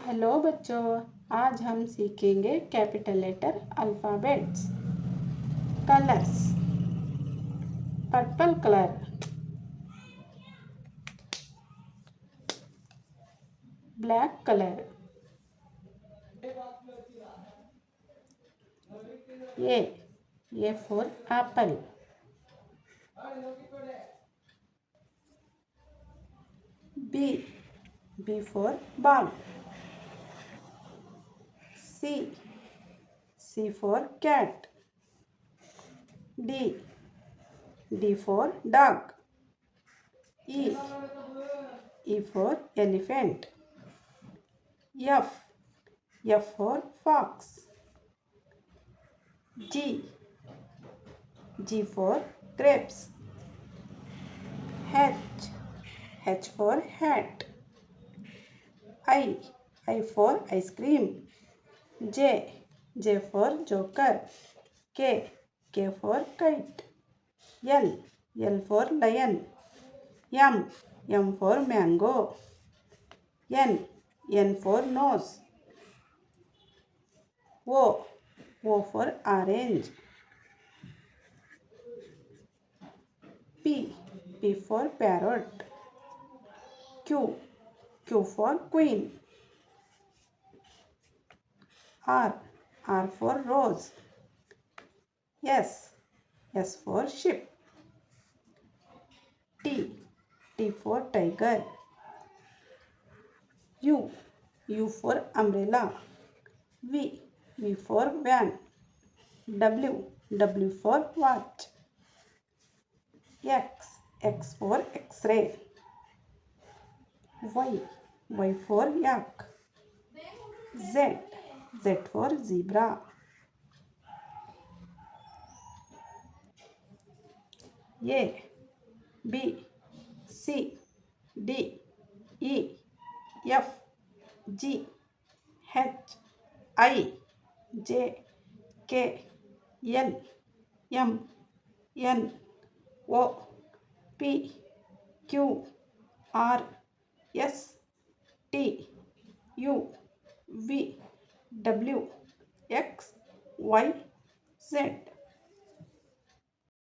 Hello बच्चों, आज हम सीखेंगे capital letter alphabets. Colours. Purple colour, black colour, A for apple, B for ball, C for cat, D for dog, E for elephant, F for fox, G for grapes, H for hat, I for ice cream, J for joker, K for kite, L for lion, M for mango, N for nose, O for orange, P for parrot, Q for queen, R for rose, S for ship, T for tiger, U for umbrella, V for van, W for watch, X for X-ray, Y for yak, Z for zebra, A B C D E F G H I J K L M N O P Q R S T U V W X Y Z.